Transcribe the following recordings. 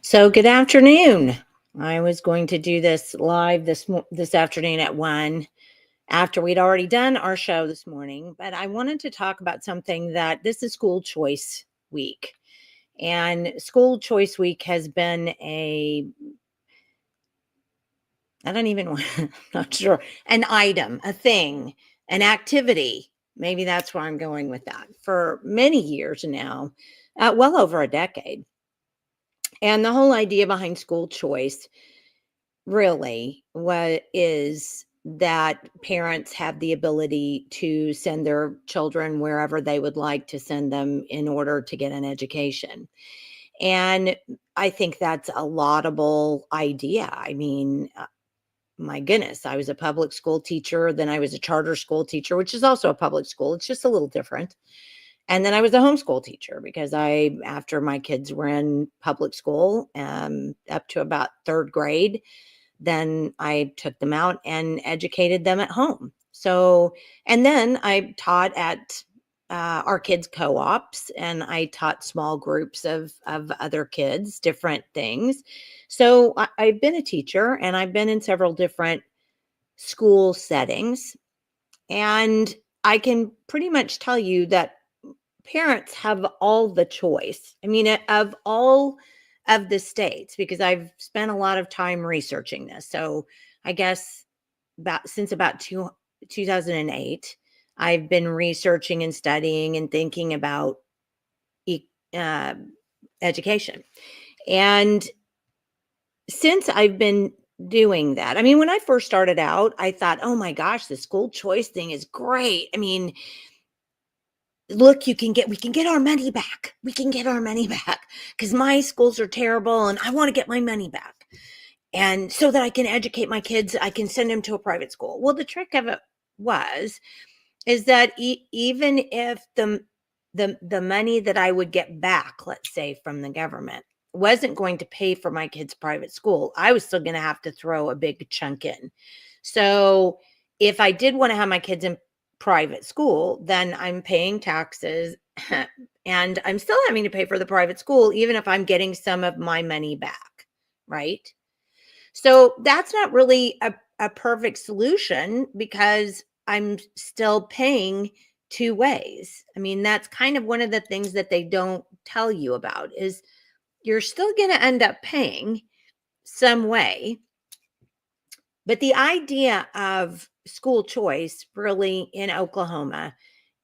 So good afternoon. I was going to do this live this afternoon at 1 after we'd already done our show this morning, but I wanted to talk about something that this is school choice week. And school choice week has been I don't even want I'm not sure, an item, a thing, an activity. Maybe that's where I'm going with that for many years now, well over a decade. And the whole idea behind school choice really what is that parents have the ability to send their children wherever they would like to send them in order to get an education. And I think that's a laudable idea. I mean, my goodness, I was a public school teacher, then I was a charter school teacher, which is also a public school. It's just a little different. And then I was a homeschool teacher because after my kids were in public school, up to about third grade, then I took them out and educated them at home. So, and then I taught at our kids' co-ops, and I taught small groups of other kids different things. So I've been a teacher, and I've been in several different school settings, and I can pretty much tell you that parents have all the choice. I mean, of all of the states, because I've spent a lot of time researching this. So I guess about 2008, I've been researching and studying and thinking about e- uh, education. And since I've been doing that, I mean, when I first started out, I thought, oh my gosh, the school choice thing is great. I mean, look, we can get our money back. We can get our money back because my schools are terrible and I want to get my money back. And so that I can educate my kids, I can send them to a private school. Well, the trick of it was is that even if the money that I would get back, let's say from the government, wasn't going to pay for my kids' private school, I was still going to have to throw a big chunk in. So if I did want to have my kids in private school, then I'm paying taxes and I'm still having to pay for the private school, even if I'm getting some of my money back. Right. So that's not really a perfect solution because I'm still paying two ways. I mean, that's kind of one of the things that they don't tell you about is you're still going to end up paying some way. But the idea of school choice really in Oklahoma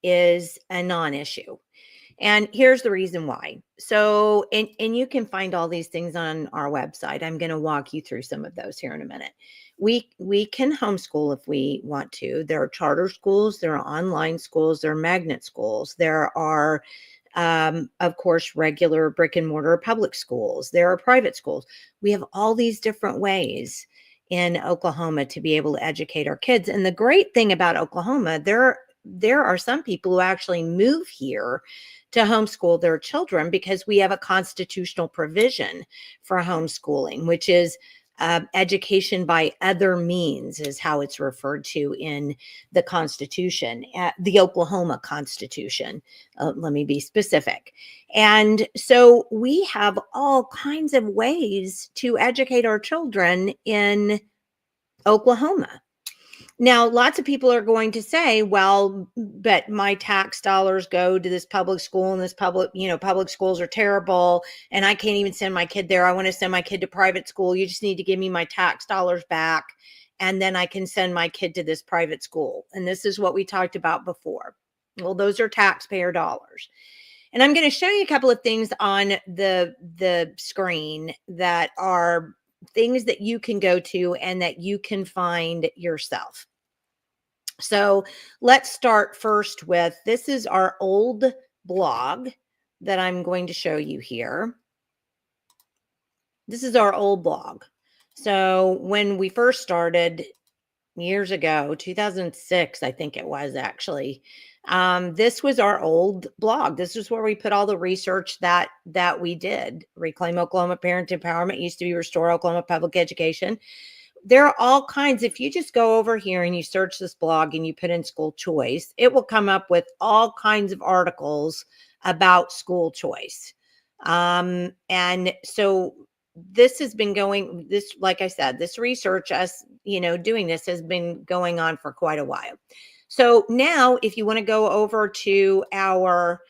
is a non-issue. And here's the reason why. So, and you can find all these things on our website. I'm going to walk you through some of those here in a minute. We can homeschool if we want to. There are charter schools, there are online schools, there are magnet schools, there are of course, regular brick and mortar public schools. There are private schools. We have all these different ways in Oklahoma to be able to educate our kids. And the great thing about Oklahoma, there are some people who actually move here to homeschool their children because we have a constitutional provision for homeschooling, which is education by other means, is how it's referred to in the Constitution, the Oklahoma Constitution. Let me be specific. And so we have all kinds of ways to educate our children in Oklahoma. Now, lots of people are going to say, well, but my tax dollars go to this public school and this public schools are terrible and I can't even send my kid there. I want to send my kid to private school. You just need to give me my tax dollars back and then I can send my kid to this private school. And this is what we talked about before. Well, those are taxpayer dollars. And I'm going to show you a couple of things on the screen that are things that you can go to and that you can find yourself. So let's start first with, this is our old blog that I'm going to show you here. This is our old blog. So when we first started years ago, 2006, I think it was actually, this was our old blog. This is where we put all the research that we did. Reclaim Oklahoma Parent Empowerment used to be Restore Oklahoma Public Education. There are all kinds. If you just go over here and you search this blog and you put in school choice, it will come up with all kinds of articles about school choice. And so this has been going, this, like I said, this research, us, doing this has been going on for quite a while. So now if you want to go over to our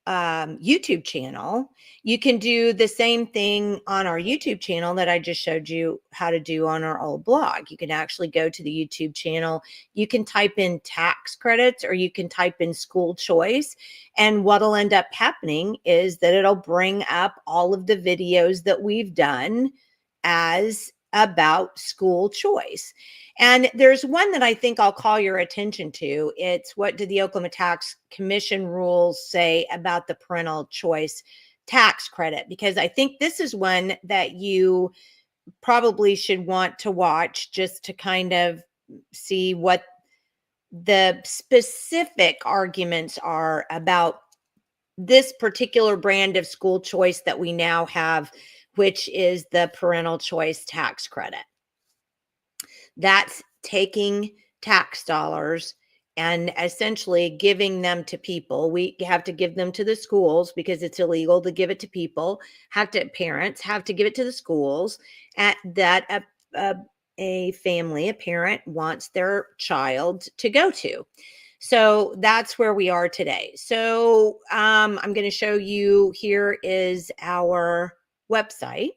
YouTube channel, you can do the same thing on our YouTube channel that I just showed you how to do on our old blog. You can actually go to the YouTube channel. You can type in tax credits or you can type in school choice. And what'll end up happening is that it'll bring up all of the videos that we've done as about school choice. And there's one that I think I'll call your attention to. It's what do the Oklahoma Tax Commission rules say about the parental choice tax credit? Because I think this is one that you probably should want to watch just to kind of see what the specific arguments are about this particular brand of school choice that we now have, which is the parental choice tax credit. That's taking tax dollars and essentially giving them to people. We have to give them to the schools because it's illegal to give it to people. Parents have to give it to the schools that a family, a parent wants their child to go to. So that's where we are today. So I'm going to show you, here is our website.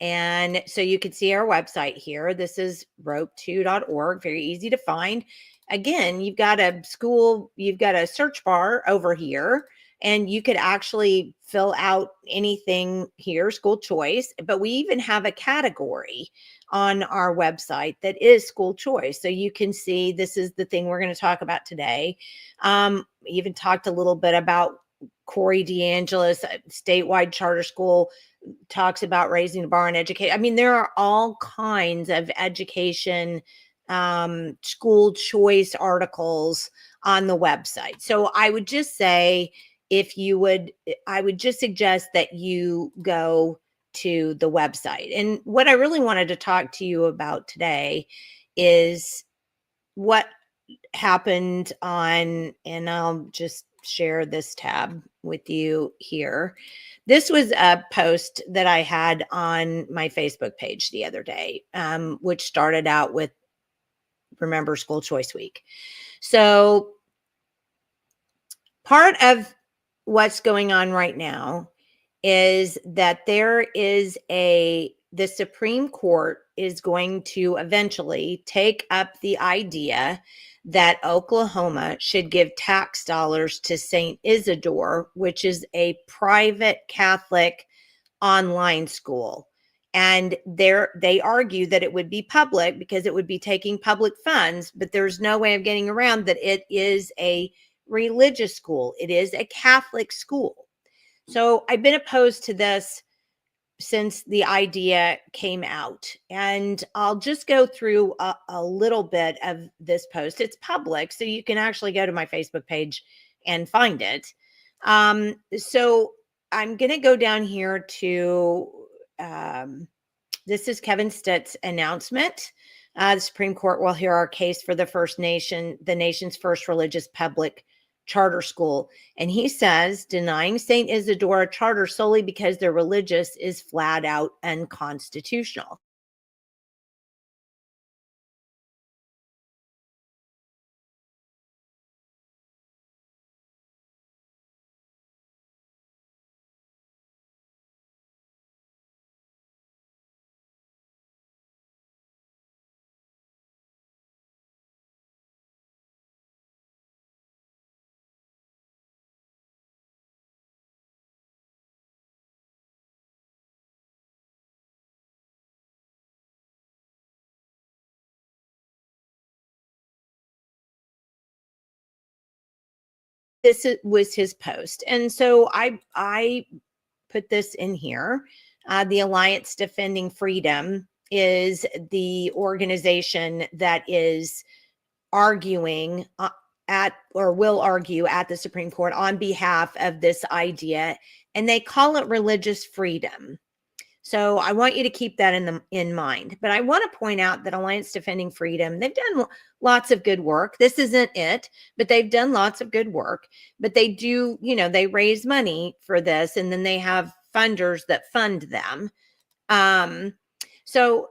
And so you can see our website here. This is rope2.org, very easy to find. Again, you've got a search bar over here, and you could actually fill out anything here, school choice, but we even have a category on our website that is school choice. So you can see this is the thing we're going to talk about today. Even talked a little bit about Corey DeAngelis, statewide charter school, talks about raising the bar and educate. I mean, there are all kinds of education, school choice articles on the website. So I would just say, I would just suggest that you go to the website. And what I really wanted to talk to you about today is what happened and I'll just share this tab with you here. This was a post that I had on my Facebook page the other day, which started out with Remember School Choice Week. So part of what's going on right now is that the Supreme Court is going to eventually take up the idea that Oklahoma should give tax dollars to St. Isidore, which is a private Catholic online school. And they argue that it would be public because it would be taking public funds, but there's no way of getting around that it is a religious school. It is a Catholic school. So I've been opposed to this since the idea came out. And I'll just go through a little bit of this post. It's public, so you can actually go to my Facebook page and find it. So I'm going to go down here to, this is Kevin Stitt's announcement. The Supreme Court will hear our case for the nation's first religious public charter school. And he says denying St. Isidore a charter solely because they're religious is flat out unconstitutional. Was his post. And so I put this in here. The Alliance Defending Freedom is the organization that is arguing will argue at the Supreme Court on behalf of this idea, and they call it religious freedom. So I want you to keep that in mind. But I want to point out that Alliance Defending Freedom, they've done lots of good work. This isn't it, but they've done lots of good work. But they do, they raise money for this, and then they have funders that fund them. So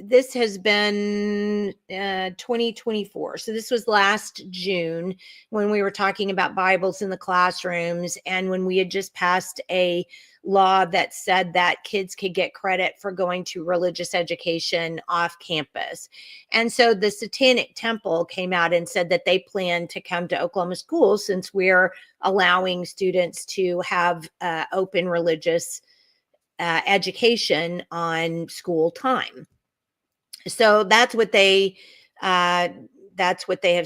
this has been 2024. So this was last June when we were talking about Bibles in the classrooms, and when we had just passed a law that said that kids could get credit for going to religious education off campus. And so the Satanic Temple came out and said that they plan to come to Oklahoma schools, since we're allowing students to have open religious education on school time. So that's what they have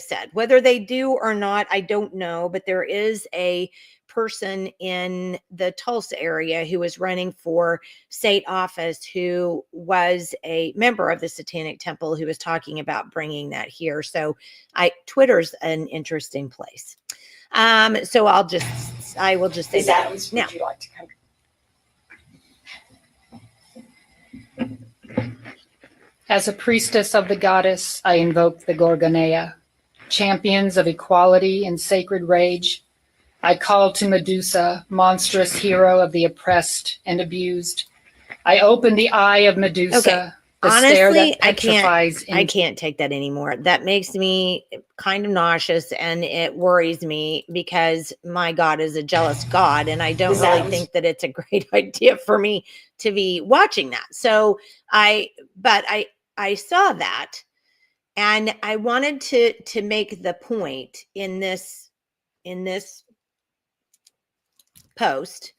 said. Whether they do or not, I don't know. But there is a person in the Tulsa area who is running for state office who was a member of the Satanic Temple, who was talking about bringing that here. So Twitter's an interesting place. So I will just say that. Now, would you like to come? As a priestess of the goddess, I invoke the Gorgonea, champions of equality and sacred rage. I call to Medusa, monstrous hero of the oppressed and abused. I open the eye of Medusa, okay. the Honestly, stare that petrifies. I can't take that anymore. That makes me kind of nauseous, and it worries me, because my God is a jealous God, and I don't really think that it's a great idea for me to be watching that. So I saw that, and I wanted to make the point in this post.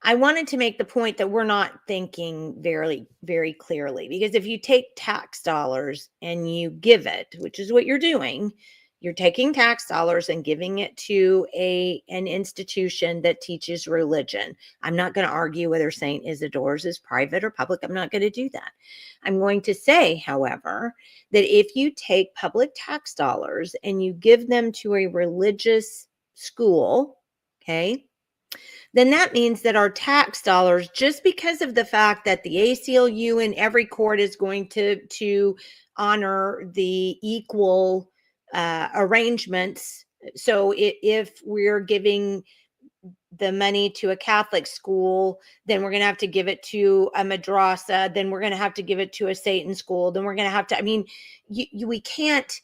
I wanted to make the point that we're not thinking very, very clearly, because if you take tax dollars and you give it, which is what you're doing, you're taking tax dollars and giving it to an institution that teaches religion. I'm not going to argue whether St. Isidore's is private or public. I'm not going to do that. I'm going to say, however, that if you take public tax dollars and you give them to a religious school, okay, then that means that our tax dollars, just because of the fact that the ACLU in every court is going to honor the equal arrangements. So if we're giving the money to a Catholic school, then we're going to have to give it to a madrasa, then we're going to have to give it to a Satan school, then we're going to have to, I mean, we can't.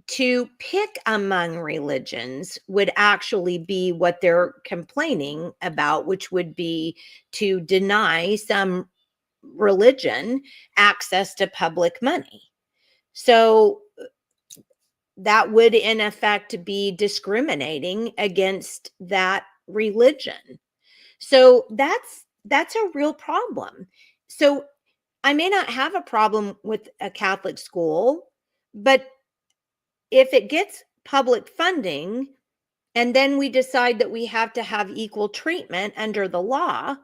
To pick among religions would actually be what they're complaining about, which would be to deny some religion access to public money. So that would in effect be discriminating against that religion. So that's a real problem. So I may not have a problem with a Catholic school, but if it gets public funding and then we decide that we have to have equal treatment under the law,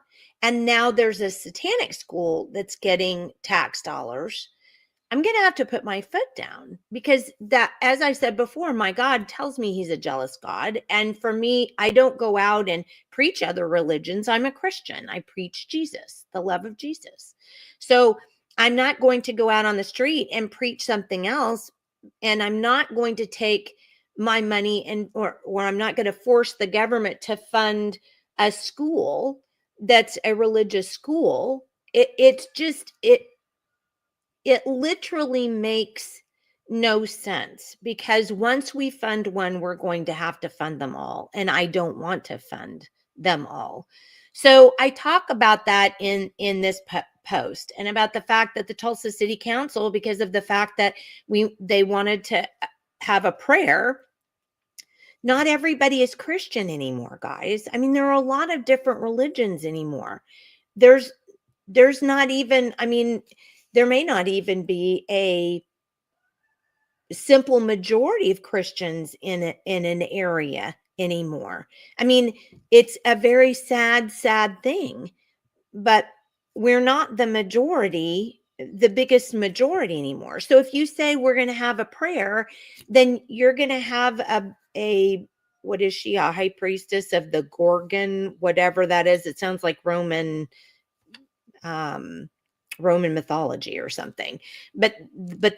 and now there's a satanic school that's getting tax dollars, I'm going to have to put my foot down, because that, as I said before, my God tells me he's a jealous God. And for me, I don't go out and preach other religions. I'm a Christian. I preach Jesus, the love of Jesus. So I'm not going to go out on the street and preach something else. And I'm not going to take my money and or I'm not going to force the government to fund a school that's a religious school. It literally makes no sense, because once we fund one, we're going to have to fund them all. And I don't want to fund them all. So I talk about that in this post, and about the fact that the Tulsa City Council, because of the fact that they wanted to have a prayer. Not everybody is Christian anymore, guys. I mean, there are a lot of different religions anymore. There's not even, I mean, there may not even be a simple majority of Christians in an area anymore. I mean, it's a very sad thing, but we're not the majority, the biggest majority anymore. So if you say we're going to have a prayer, then you're going to have a what is she, a high priestess of the Gorgon, whatever that is. It sounds like Roman mythology or something, but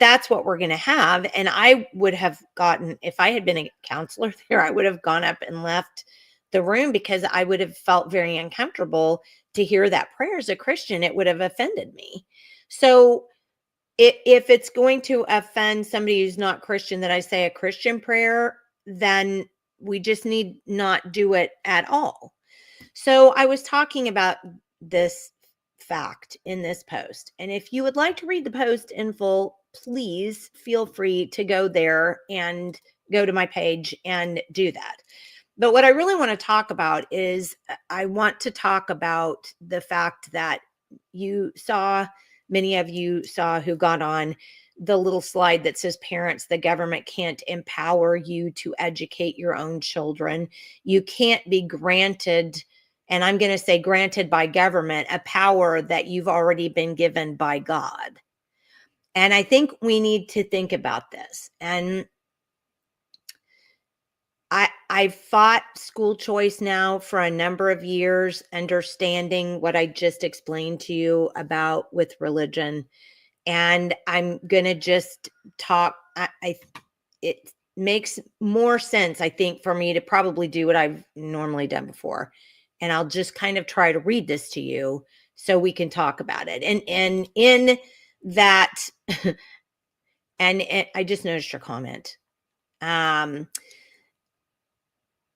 that's what we're going to have. And I would have gotten, if I had been a counselor there, I would have gone up and left the room because I would have felt very uncomfortable to hear that prayer as a Christian. It would have offended me. So if it's going to offend somebody who's not Christian that I say a Christian prayer, then we just need not do it at all. So I was talking about this fact in this post. And if you would like to read the post in full, please feel free to go there and go to my page and do that. But what I really want to talk about is I want to talk about the fact that many of you saw who got on the little slide that says, parents, the government can't empower you to educate your own children. You can't be granted, and I'm going to say granted by government, a power that you've already been given by God. And I think we need to think about this. And I've fought school choice now for a number of years, understanding what I just explained to you about with religion. And I'm going to just talk. It makes more sense, I think, for me to probably do what I've normally done before. And I'll just kind of try to read this to you so we can talk about it. And in that, and I just noticed your comment.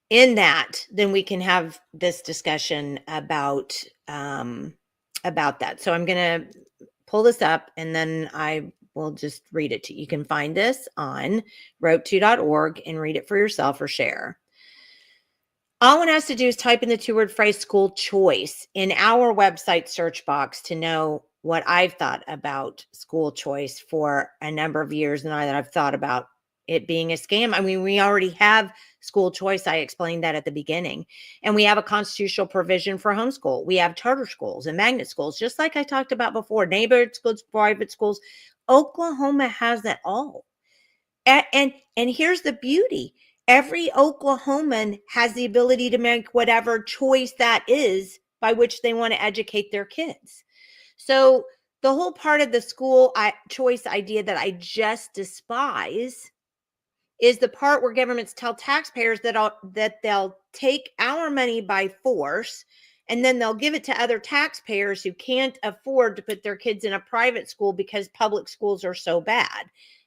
In that, then we can have this discussion about that. So I'm going to pull this up and then I will just read it to you. You can find this on rope2.org and read it for yourself or share. All one has to do is type in the 2-word phrase school choice in our website search box to know what I've thought about school choice for a number of years and that I've thought about it being a scam. I mean, we already have school choice. I explained that at the beginning. And we have a constitutional provision for homeschool. We have charter schools and magnet schools, just like I talked about before, neighborhood schools, private schools. Oklahoma has that all. And here's the beauty. Every Oklahoman has the ability to make whatever choice that is by which they want to educate their kids. So the whole part of the school choice idea that I just despise is the part where governments tell taxpayers that they'll take our money by force and then they'll give it to other taxpayers who can't afford to put their kids in a private school because public schools are so bad.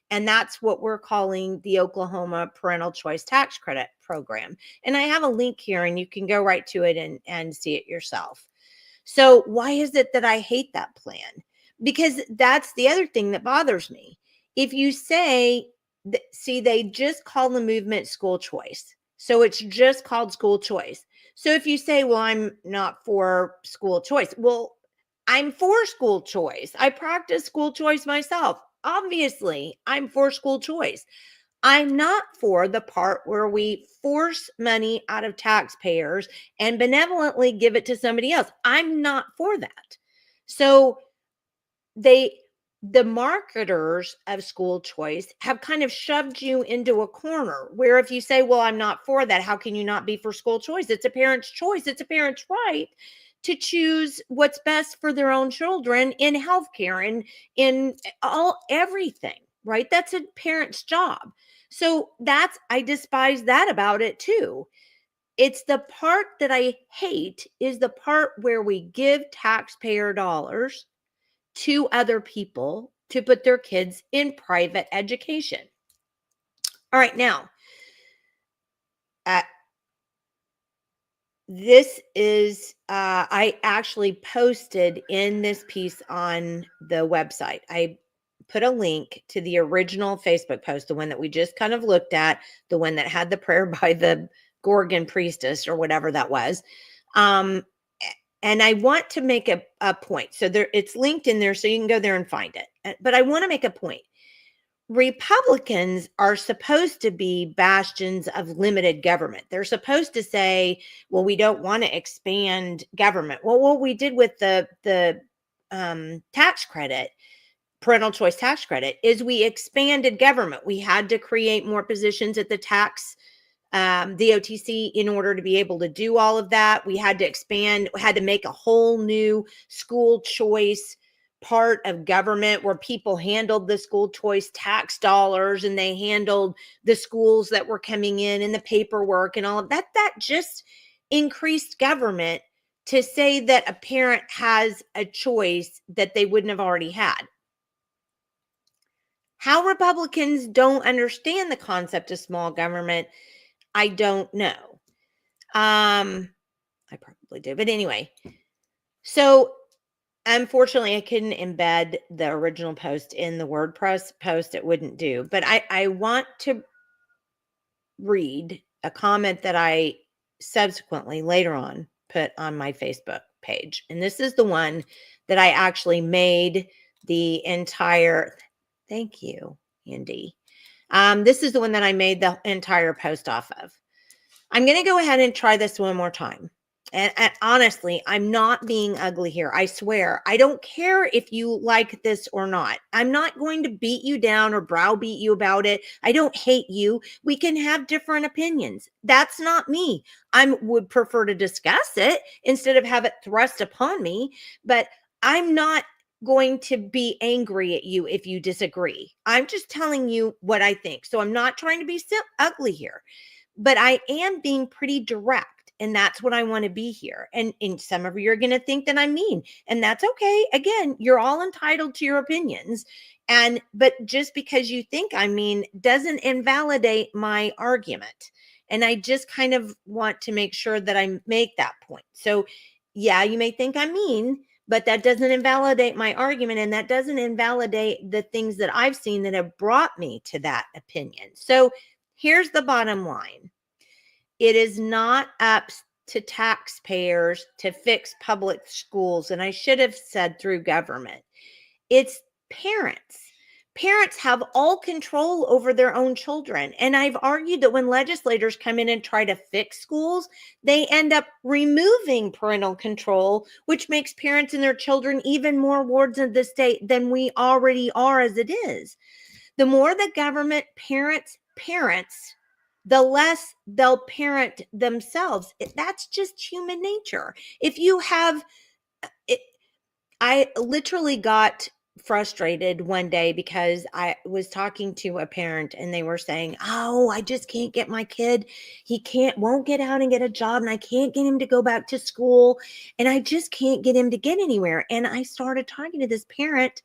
And that's what we're calling the Oklahoma Parental Choice Tax Credit Program. And I have a link here and you can go right to it and see it yourself. So why is it that I hate that plan? Because that's the other thing that bothers me. If you say, see, they just call the movement school choice. So it's just called school choice. So if you say, well, I'm not for school choice. Well, I'm for school choice. I practice school choice myself. Obviously, I'm for school choice. I'm not for the part where we force money out of taxpayers and benevolently give it to somebody else. I'm not for that. So the marketers of school choice have kind of shoved you into a corner where if you say, well, I'm not for that, how can you not be for school choice? It's a parent's choice. It's a parent's right to choose what's best for their own children in healthcare and in everything, right? That's a parent's job. So I despise that about it too. It's the part that I hate is the part where we give taxpayer dollars to other people to put their kids in private education. All right, now, this is, I actually posted in this piece on the website. I put a link to the original Facebook post, the one that we just kind of looked at, the one that had the prayer by the Gorgon priestess or whatever that was. And I want to make a point. So it's linked in there, so you can go there and find it. But I want to make a point. Republicans are supposed to be bastions of limited government. They're supposed to say, well, we don't want to expand government. Well, what we did with the tax credit, parental choice tax credit, is we expanded government. We had to create more positions at the the OTC in order to be able to do all of that. We had to expand, we had to make a whole new school choice part of government where people handled the school choice tax dollars and they handled the schools that were coming in and the paperwork and all of that. That just increased government to say that a parent has a choice that they wouldn't have already had. How Republicans don't understand the concept of small government, I don't know. I probably do, but anyway. So unfortunately, I couldn't embed the original post in the WordPress post. It wouldn't do. But I want to read a comment that I subsequently later on put on my Facebook page. And this is the one that I actually made the entire, thank you, Andy. This is the one that I made the entire post off of. I'm going to go ahead and try this one more time. And honestly, I'm not being ugly here. I swear. I don't care if you like this or not. I'm not going to beat you down or browbeat you about it. I don't hate you. We can have different opinions. That's not me. I would prefer to discuss it instead of have it thrust upon me. But I'm not going to be angry at you if you disagree. I'm just telling you what I think. So I'm not trying to be ugly here, but I am being pretty direct. And that's what I want to be here. And some of you are going to think that I'm mean, and that's okay. Again, you're all entitled to your opinions. But just because you think I'm mean doesn't invalidate my argument. And I just kind of want to make sure that I make that point. So yeah, you may think I'm mean, but that doesn't invalidate my argument. And that doesn't invalidate the things that I've seen that have brought me to that opinion. So here's the bottom line. It is not up to taxpayers to fix public schools. And I should have said through government. It's parents. Parents have all control over their own children. And I've argued that when legislators come in and try to fix schools, they end up removing parental control, which makes parents and their children even more wards of the state than we already are as it is. The more the government parents, the less they'll parent themselves. That's just human nature. If you have, I literally got frustrated one day because I was talking to a parent and they were saying, oh, I just can't get my kid. He won't get out and get a job, and I can't get him to go back to school, and I just can't get him to get anywhere. And I started talking to this parent,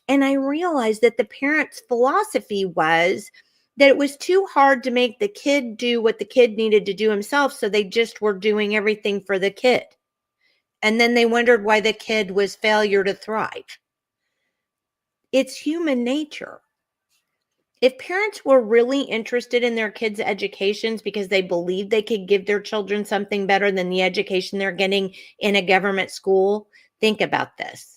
and I realized that the parent's philosophy was that it was too hard to make the kid do what the kid needed to do himself. So they just were doing everything for the kid. And then they wondered why the kid was failure to thrive. It's human nature. If parents were really interested in their kids' educations because they believed they could give their children something better than the education they're getting in a government school, think about this.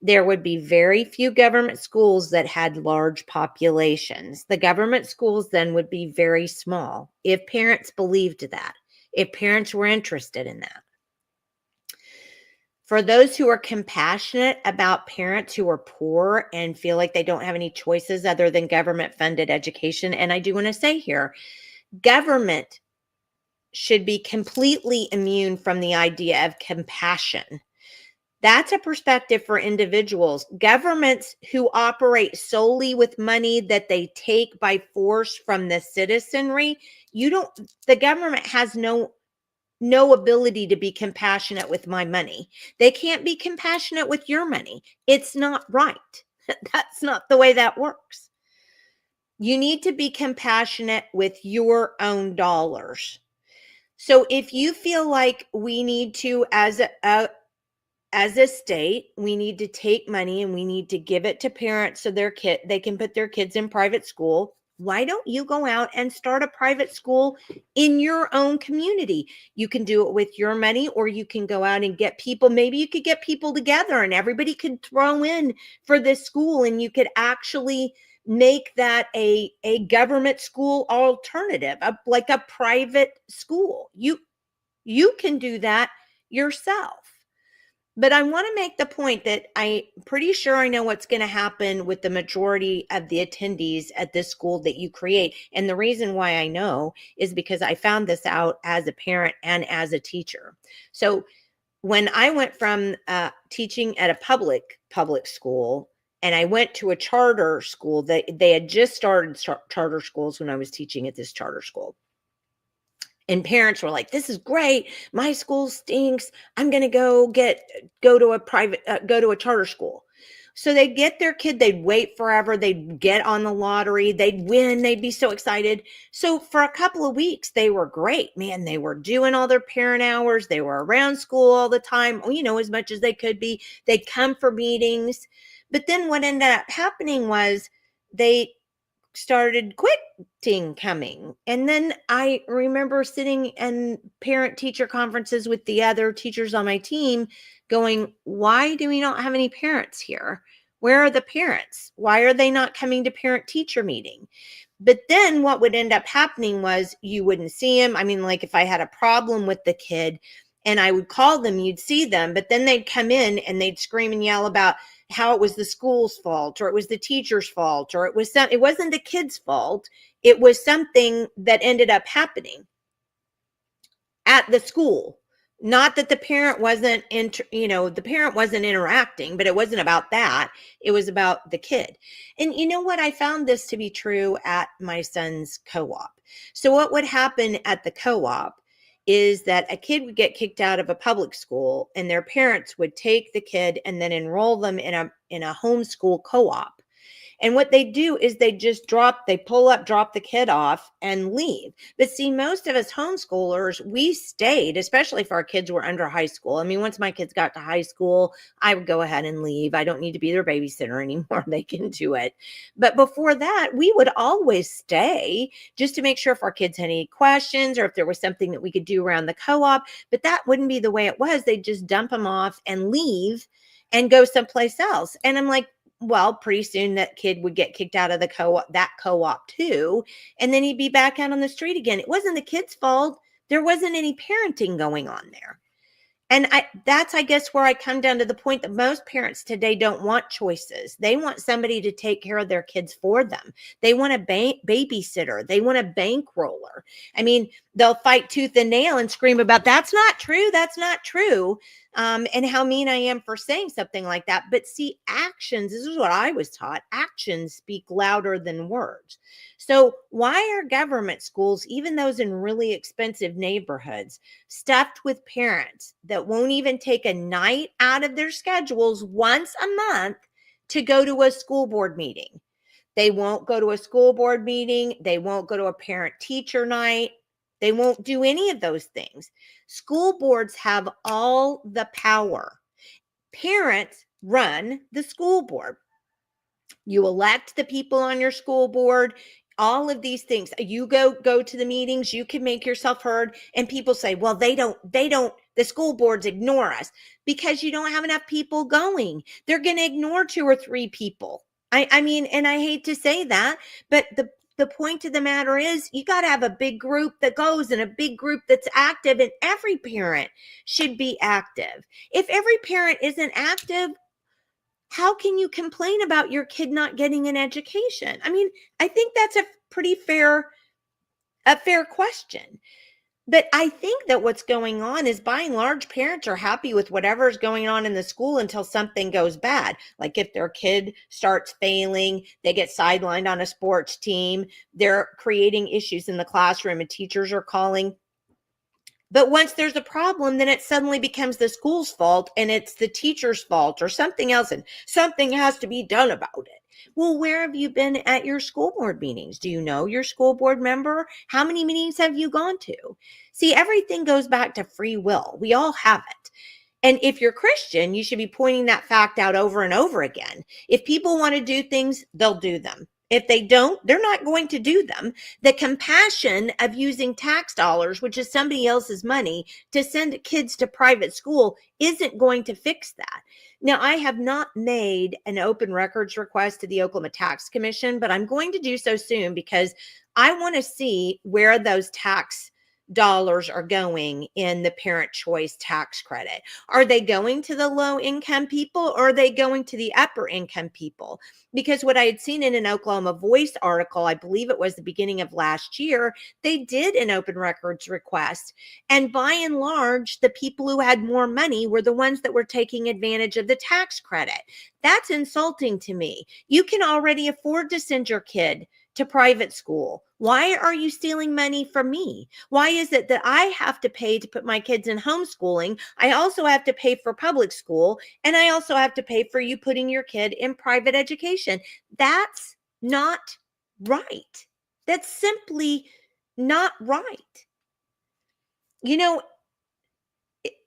There would be very few government schools that had large populations. The government schools then would be very small if parents believed that, if parents were interested in that. For those who are compassionate about parents who are poor and feel like they don't have any choices other than government-funded education, and I do want to say here, government should be completely immune from the idea of compassion. That's a perspective for individuals. Governments who operate solely with money that they take by force from the citizenry, the government has no ability to be compassionate with my money. They can't be compassionate with your money. It's not right. That's not the way that works. You need to be compassionate with your own dollars. So if you feel like we need to, as a state, we need to take money and we need to give it to parents so they can put their kids in private school, why don't you go out and start a private school in your own community? You can do it with your money, or you can go out and get people. Maybe you could get people together and everybody could throw in for this school, and you could actually make that a government school alternative, like a private school. You can do that yourself. But I want to make the point that I'm pretty sure I know what's going to happen with the majority of the attendees at this school that you create. And the reason why I know is because I found this out as a parent and as a teacher. So when I went from teaching at a public school and I went to a charter school, they had just started charter schools when I was teaching at this charter school. And parents were like, this is great. My school stinks. I'm going to go to a go to a charter school. So they'd get their kid, they'd wait forever, they'd get on the lottery, they'd win, they'd be so excited. So for a couple of weeks, they were great, man. They were doing all their parent hours, they were around school all the time, as much as they could be. They'd come for meetings. But then what ended up happening was they started quitting coming. And then I remember sitting in parent teacher conferences with the other teachers on my team going, why do we not have any parents here? Where are the parents? Why are they not coming to parent teacher meeting? But then what would end up happening was you wouldn't see them. I mean, like if I had a problem with the kid and I would call them, you'd see them, but then they'd come in and they'd scream and yell about how it was the school's fault, or it was the teacher's fault, or it wasn't the kid's fault. It was something that ended up happening at the school. Not that the parent wasn't the parent wasn't interacting, but it wasn't about that. It was about the kid. And you know what? I found this to be true at my son's co-op. So what would happen at the co-op is that a kid would get kicked out of a public school and their parents would take the kid and then enroll them in a homeschool co-op. And what they do is they pull up, drop the kid off and leave. But see, most of us homeschoolers, we stayed, especially if our kids were under high school. I mean, once my kids got to high school, I would go ahead and leave. I don't need to be their babysitter anymore. They can do it. But before that, we would always stay just to make sure if our kids had any questions or if there was something that we could do around the co-op. But that wouldn't be the way it was. They'd just dump them off and leave and go someplace else. And I'm like, well, pretty soon that kid would get kicked out of the co-op too. And then he'd be back out on the street again. It wasn't the kid's fault. There wasn't any parenting going on there. And that's, I guess, where I come down to the point that most parents today don't want choices. They want somebody to take care of their kids for them. They want a babysitter. They want a bankroller. I mean, they'll fight tooth and nail and scream about, that's not true. That's not true. And how mean I am for saying something like that. But see, actions, this is what I was taught. Actions speak louder than words. So why are government schools, even those in really expensive neighborhoods, stuffed with parents that won't even take a night out of their schedules once a month to go to a school board meeting? They won't go to a school board meeting. They won't go to a parent teacher night. They won't do any of those things. School boards have all the power. Parents run the school board. You elect the people on your school board, all of these things. You go to the meetings, you can make yourself heard, and people say, well, the school boards ignore us because you don't have enough people going. They're going to ignore 2 or 3 people. I mean, and I hate to say that, but the point of the matter is you got to have a big group that goes and a big group that's active, and every parent should be active. If every parent isn't active, how can you complain about your kid not getting an education? I mean, I think that's a fair question. But I think that what's going on is, by and large, parents are happy with whatever's going on in the school until something goes bad. Like if their kid starts failing, they get sidelined on a sports team, they're creating issues in the classroom and teachers are calling. But once there's a problem, then it suddenly becomes the school's fault and it's the teacher's fault or something else, and something has to be done about it. Well, where have you been at your school board meetings? Do you know your school board member? How many meetings have you gone to? See, everything goes back to free will. We all have it. And if you're Christian, you should be pointing that fact out over and over again. If people want to do things, they'll do them. If they don't, they're not going to do them. The compassion of using tax dollars, which is somebody else's money, to send kids to private school isn't going to fix that. Now, I have not made an open records request to the Oklahoma Tax Commission, but I'm going to do so soon because I want to see where those tax dollars are going in the parent choice tax credit. Are they going to the low income people or are they going to the upper income people? Because what I had seen in an Oklahoma Voice article, I believe it was the beginning of last year, they did an open records request. And by and large, the people who had more money were the ones that were taking advantage of the tax credit. That's insulting to me. You can already afford to send your kid to private school? Why are you stealing money from me? Why is it that I have to pay to put my kids in homeschooling? I also have to pay for public school, and I also have to pay for you putting your kid in private education. That's not right. That's simply not right. You know,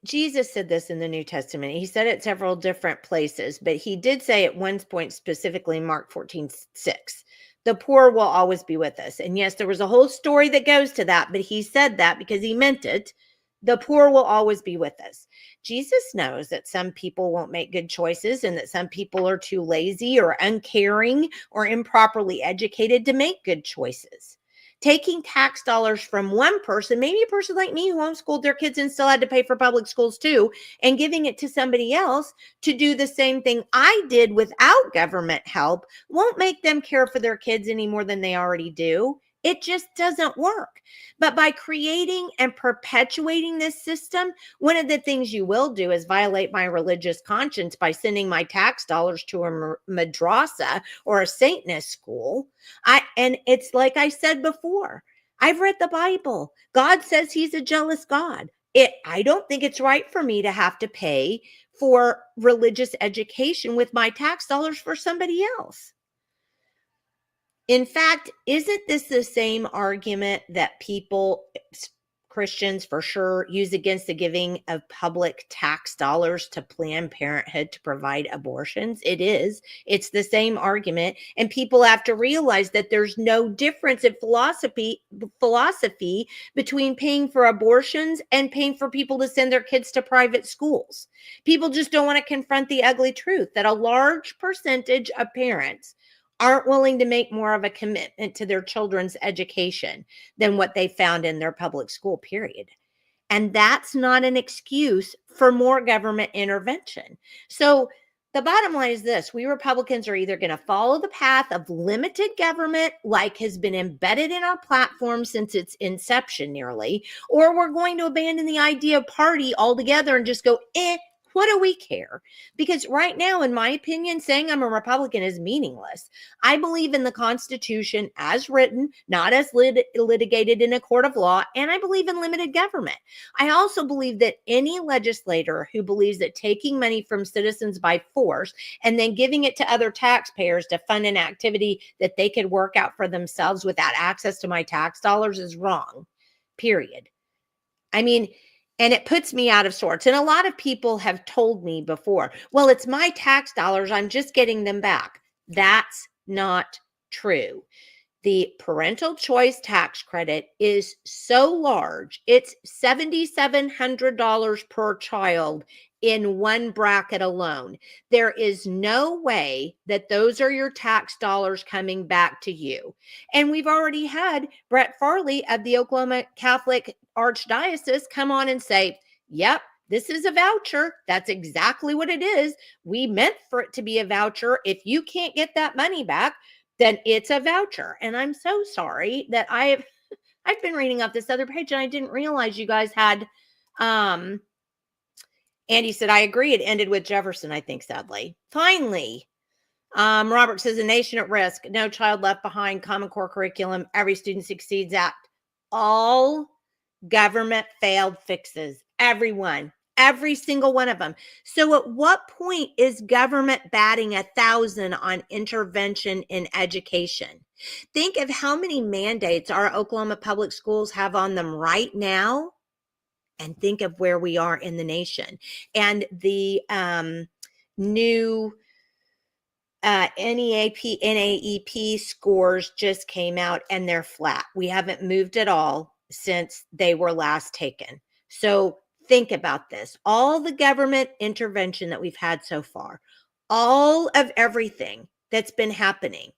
Jesus said this in the New Testament. He said it several different places, but he did say at one point, specifically Mark 14:6, the poor will always be with us. And yes, there was a whole story that goes to that, but he said that because he meant it. The poor will always be with us. Jesus knows that some people won't make good choices and that some people are too lazy or uncaring or improperly educated to make good choices. Taking tax dollars from one person, maybe a person like me who homeschooled their kids and still had to pay for public schools too, and giving it to somebody else to do the same thing I did without government help, won't make them care for their kids any more than they already do. It just doesn't work. But by creating and perpetuating this system, one of the things you will do is violate my religious conscience by sending my tax dollars to a madrasa or a Satanist school. And it's like I said before, I've read the Bible. God says he's a jealous God. I don't think it's right for me to have to pay for religious education with my tax dollars for somebody else. In fact, isn't this the same argument that people, Christians for sure, use against the giving of public tax dollars to Planned Parenthood to provide abortions? It is. It's the same argument. And people have to realize that there's no difference in philosophy between paying for abortions and paying for people to send their kids to private schools. People just don't want to confront the ugly truth that a large percentage of parents aren't willing to make more of a commitment to their children's education than what they found in their public school, period. And that's not an excuse for more government intervention. So the bottom line is this: we Republicans are either going to follow the path of limited government, like has been embedded in our platform since its inception nearly, or we're going to abandon the idea of party altogether and just go, what do we care? Because right now, in my opinion, saying I'm a Republican is meaningless. I believe in the Constitution as written, not as litigated in a court of law, and I believe in limited government. I also believe that any legislator who believes that taking money from citizens by force and then giving it to other taxpayers to fund an activity that they could work out for themselves without access to my tax dollars is wrong, period. I mean, and it puts me out of sorts. And a lot of people have told me before, well, it's my tax dollars, I'm just getting them back. That's not true. The parental choice tax credit is so large, it's $7,700 per child in one bracket alone. There is no way that those are your tax dollars coming back to you. And we've already had Brett Farley of the Oklahoma Catholic Archdiocese come on and say, yep, this is a voucher. That's exactly what it is. We meant for it to be a voucher. If you can't get that money back, then it's a voucher. And I'm so sorry that I've been reading up this other page and I didn't realize you guys had Andy said, I agree. It ended with Jefferson, I think, sadly. Finally, Robert says, a nation at risk, no child left behind, Common Core curriculum, every student succeeds at all government failed fixes. Everyone, every single one of them. So at what point is government batting 1,000 on intervention in education? Think of how many mandates our Oklahoma public schools have on them right now, and think of where we are in the nation. And the new NAEP scores just came out and they're flat. We haven't moved at all since they were last taken. So think about this. All the government intervention that we've had so far, all of everything that's been happening,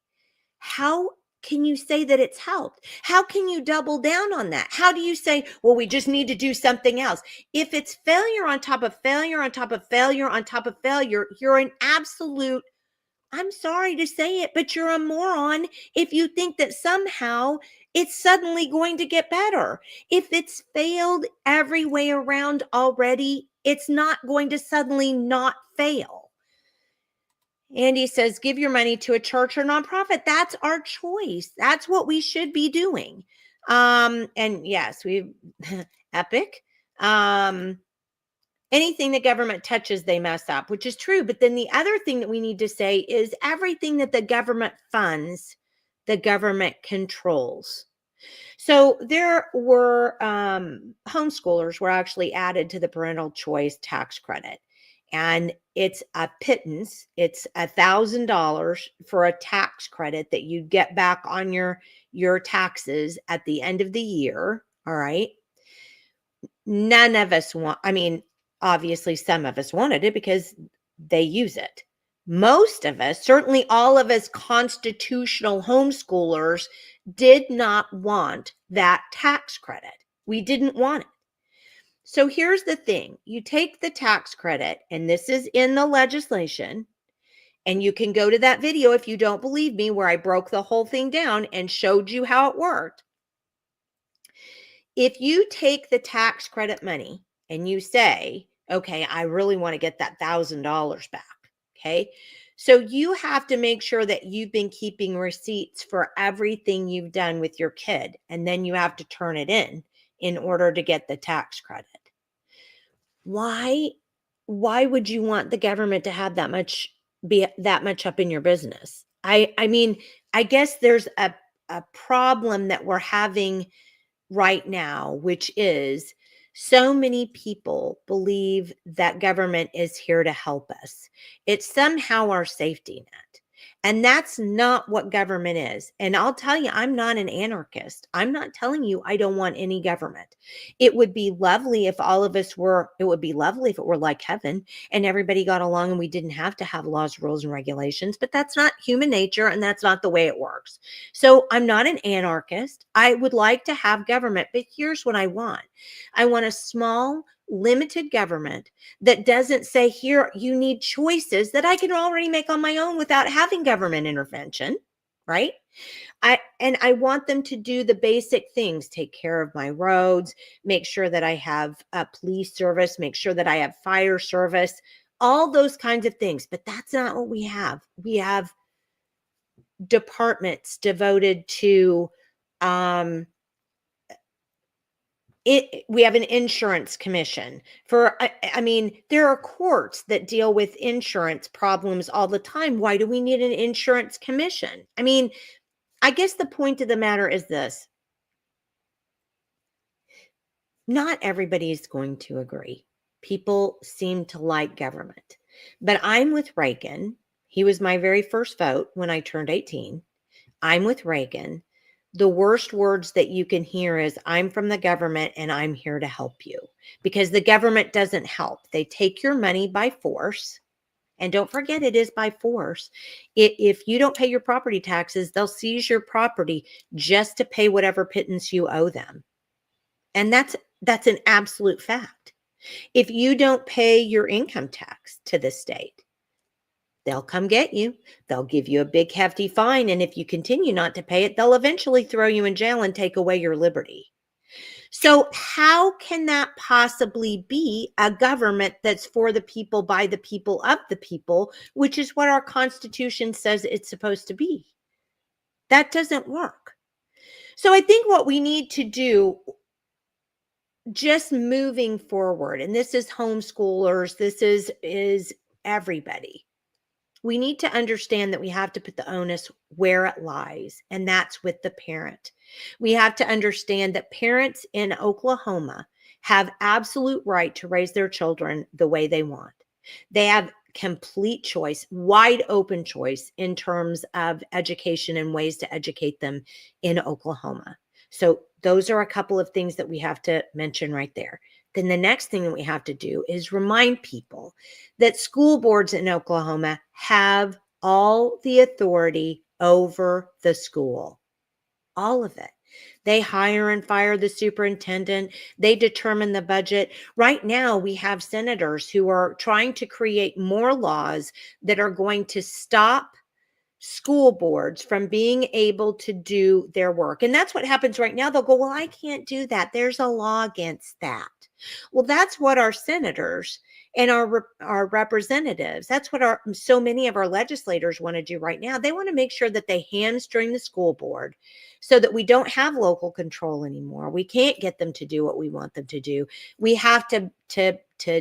how can you say that it's helped? How can you double down on that? How do you say, well, we just need to do something else? If it's failure on top of failure on top of failure on top of failure, you're an absolute, I'm sorry to say it, but you're a moron if you think that somehow it's suddenly going to get better. If it's failed every way around already, it's not going to suddenly not fail. Andy says, give your money to a church or nonprofit. That's our choice. That's what we should be doing. And yes, we Epic. Anything the government touches, they mess up, which is true. But then the other thing that we need to say is everything that the government funds, the government controls. So there were homeschoolers were actually added to the parental choice tax credit. And it's a pittance. It's $1,000 for a tax credit that you get back on your taxes at the end of the year. All right. None of us want, I mean, obviously some of us wanted it because they use it. Most of us, certainly all of us constitutional homeschoolers, did not want that tax credit. We didn't want it. So here's the thing. You take the tax credit, and this is in the legislation, and you can go to that video if you don't believe me, where I broke the whole thing down and showed you how it worked. If you take the tax credit money and you say, okay, I really want to get that $1,000 back. Okay. So you have to make sure that you've been keeping receipts for everything you've done with your kid. And then you have to turn it in order to get the tax credit. Why would you want the government to have that much up in your business? I mean, I guess there's a problem that we're having right now, which is so many people believe that government is here to help us. It's somehow our safety net. And that's not what government is. And I'll tell you, I'm not an anarchist. I'm not telling you I don't want any government. It would be lovely if all of us were, it would be lovely if it were like heaven and everybody got along and we didn't have to have laws, rules, and regulations, but that's not human nature and that's not the way it works. So I'm not an anarchist. I would like to have government, but here's what I want. I want a small, limited government that doesn't say, here, you need choices that I can already make on my own without having government intervention, right? I want them to do the basic things, take care of my roads, make sure that I have a police service, make sure that I have fire service, all those kinds of things. But that's not what we have. We have departments devoted to we have an insurance commission for, I mean, there are courts that deal with insurance problems all the time. Why do we need an insurance commission? I mean, I guess the point of the matter is this. Not everybody is going to agree. People seem to like government, but I'm with Reagan. He was my very first vote when I turned 18. I'm with Reagan. The worst words that you can hear is, I'm from the government and I'm here to help you, because the government doesn't help. They take your money by force. And don't forget, it is by force. If you don't pay your property taxes, they'll seize your property just to pay whatever pittance you owe them. And that's an absolute fact. If you don't pay your income tax to the state, they'll come get you. They'll give you a big hefty fine. And if you continue not to pay it, they'll eventually throw you in jail and take away your liberty. So how can that possibly be a government that's for the people, by the people, of the people, which is what our Constitution says it's supposed to be? That doesn't work. So I think what we need to do, just moving forward, and this is homeschoolers, this is everybody, we need to understand that we have to put the onus where it lies, and that's with the parent. We have to understand that parents in Oklahoma have absolute right to raise their children the way they want. They have complete choice, wide open choice in terms of education and ways to educate them in Oklahoma. So those are a couple of things that we have to mention right there. Then the next thing that we have to do is remind people that school boards in Oklahoma have all the authority over the school. All of it. They hire and fire the superintendent. They determine the budget. Right now, we have senators who are trying to create more laws that are going to stop school boards from being able to do their work. And that's what happens right now. They'll go, well, I can't do that. There's a law against that. Well, that's what our senators And our representatives, that's what so many of our legislators want to do right now. They want to make sure that they hamstring the school board so that we don't have local control anymore. We can't get them to do what we want them to do. We have to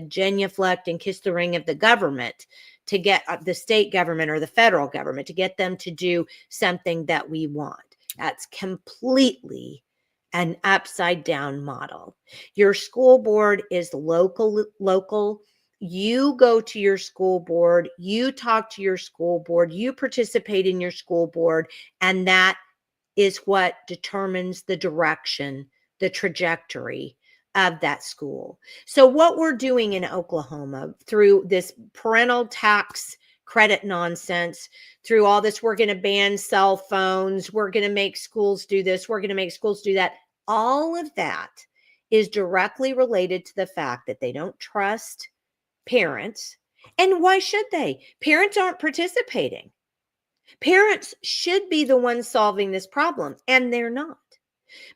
genuflect and kiss the ring of the government to get the state government or the federal government to get them to do something that we want. That's completely an upside down model. Your school board is local. You go to your school board, you talk to your school board, you participate in your school board, and that is what determines the direction, the trajectory of that school. So what we're doing in Oklahoma through this parental tax credit nonsense, through all this, we're going to ban cell phones, we're going to make schools do this, we're going to make schools do that. All of that is directly related to the fact that they don't trust parents. And why should they? Parents aren't participating. Parents should be the ones solving this problem, and they're not.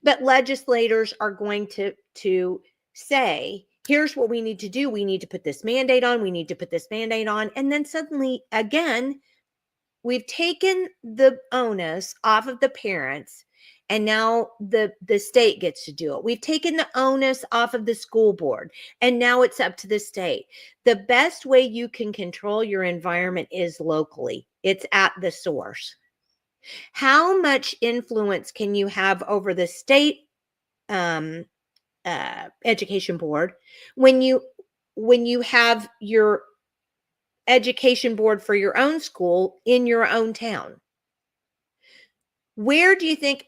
But legislators are going to say, here's what we need to do. We need to put this mandate on. We need to put this mandate on. And then suddenly, again, we've taken the onus off of the parents, and now the state gets to do it. We've taken the onus off of the school board, and now it's up to the state. The best way you can control your environment is locally. It's at the source. How much influence can you have over the state education board when you have your education board for your own school in your own town? Where do you think,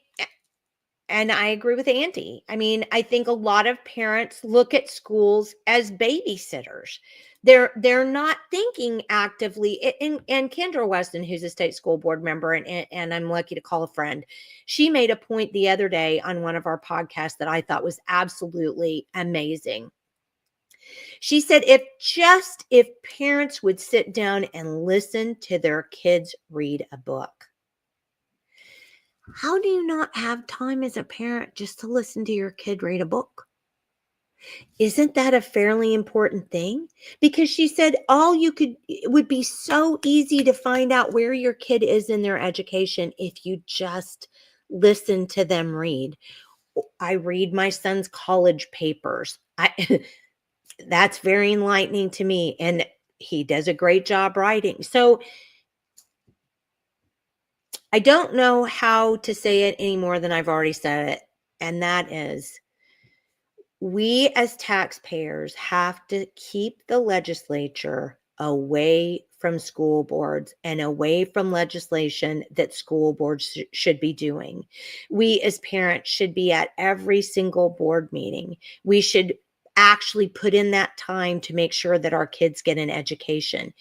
and I agree with Andy, I mean, I think a lot of parents look at schools as babysitters. They're not thinking actively. And Kendra Weston, who's a state school board member, and I'm lucky to call a friend, she made a point the other day on one of our podcasts that I thought was absolutely amazing. She said, if parents would sit down and listen to their kids read a book. How do you not have time as a parent just to listen to your kid read a book? Isn't that a fairly important thing? Because she said it would be so easy to find out where your kid is in their education if you just listen to them read. I read my son's college papers. That's very enlightening to me, and he does a great job writing. So I don't know how to say it any more than I've already said it, and that is, we as taxpayers have to keep the legislature away from school boards and away from legislation that school boards should be doing. We as parents should be at every single board meeting. We should actually put in that time to make sure that our kids get an education.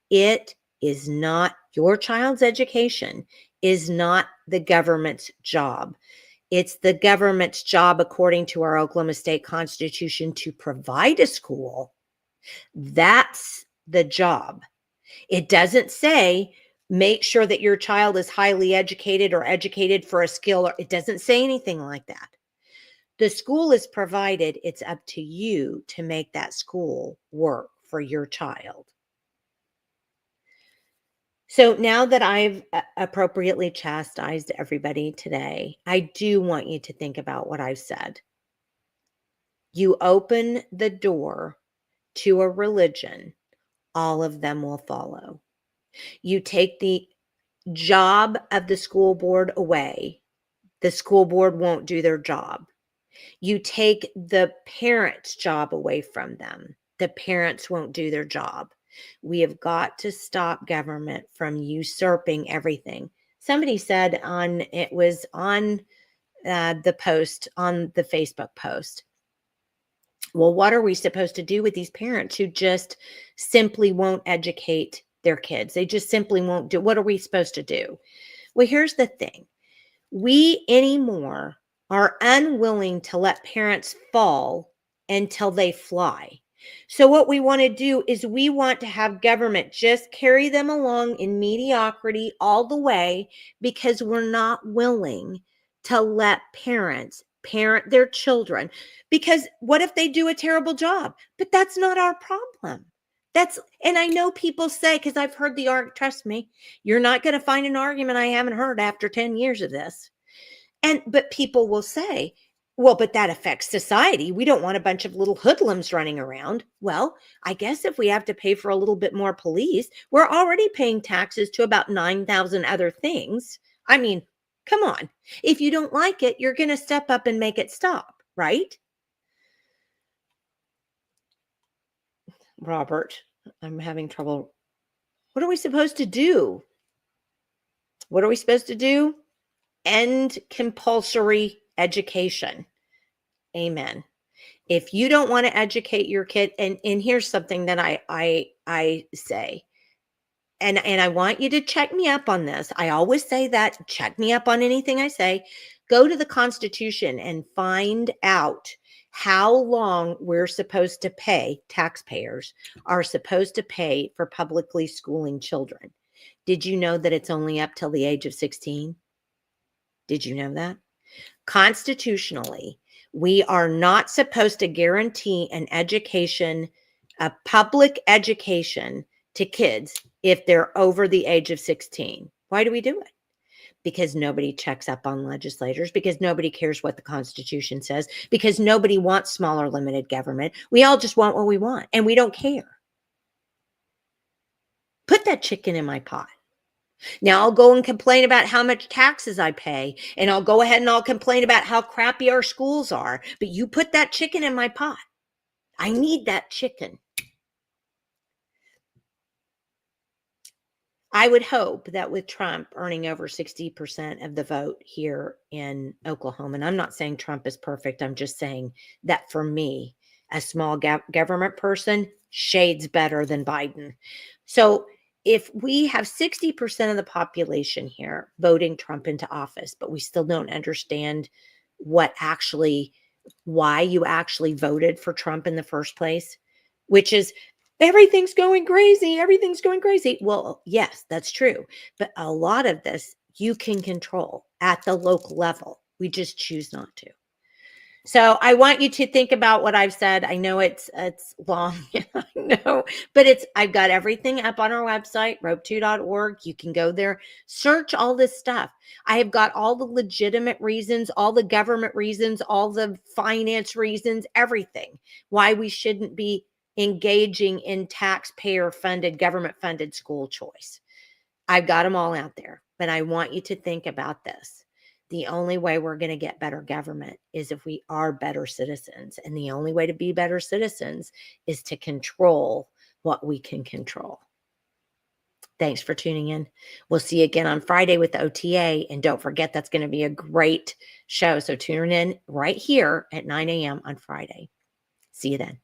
It is not your child's education, is not the government's job. It's the government's job, according to our Oklahoma State Constitution, to provide a school. That's the job. It doesn't say make sure that your child is highly educated or educated for a skill. Or it doesn't say anything like that. The school is provided. It's up to you to make that school work for your child. So now that I've appropriately chastised everybody today, I do want you to think about what I've said. You open the door to a religion, all of them will follow. You take the job of the school board away, the school board won't do their job. You take the parents' job away from them, the parents won't do their job. We have got to stop government from usurping everything. Somebody said it was on the post, on the Facebook post, well, what are we supposed to do with these parents who just simply won't educate their kids? They just simply won't do. What are we supposed to do? Well, here's the thing. We anymore are unwilling to let parents fall until they fly. So what we want to do is we want to have government just carry them along in mediocrity all the way, because we're not willing to let parents parent their children. Because what if they do a terrible job? But that's not our problem. And I know people say, because I've heard trust me, you're not going to find an argument I haven't heard after 10 years of this. But people will say, well, but that affects society. We don't want a bunch of little hoodlums running around. Well, I guess if we have to pay for a little bit more police, we're already paying taxes to about 9,000 other things. I mean, come on. If you don't like it, you're going to step up and make it stop, right? Robert, I'm having trouble. What are we supposed to do? What are we supposed to do? End compulsory education. Amen. If you don't want to educate your kid, and here's something that I say, and I want you to check me up on this. I always say that, check me up on anything I say. Go to the Constitution and find out how long we're supposed to pay, taxpayers are supposed to pay for publicly schooling children. Did you know that it's only up till the age of 16? Did you know that? Constitutionally, we are not supposed to guarantee an education, a public education to kids if they're over the age of 16. Why do we do it? Because nobody checks up on legislators, because nobody cares what the Constitution says, because nobody wants smaller limited government. We all just want what we want, and we don't care. Put that chicken in my pot. Now I'll go and complain about how much taxes I pay, and I'll go ahead and I'll complain about how crappy our schools are, but you put that chicken in my pot. I need that chicken. I would hope that with Trump earning over 60% of the vote here in Oklahoma, and I'm not saying Trump is perfect, I'm just saying that for me, a small government person, shades better than Biden. So if we have 60% of the population here voting Trump into office, but we still don't understand why you actually voted for Trump in the first place, which is everything's going crazy. Everything's going crazy. Well, yes, that's true. But a lot of this you can control at the local level. We just choose not to. So I want you to think about what I've said. I know it's long, I know, but I've got everything up on our website, rope2.org. You can go there, search all this stuff. I have got all the legitimate reasons, all the government reasons, all the finance reasons, everything why we shouldn't be engaging in taxpayer-funded, government-funded school choice. I've got them all out there, but I want you to think about this. The only way we're going to get better government is if we are better citizens. And the only way to be better citizens is to control what we can control. Thanks for tuning in. We'll see you again on Friday with the OTA. And don't forget, that's going to be a great show. So tune in right here at 9 a.m. on Friday. See you then.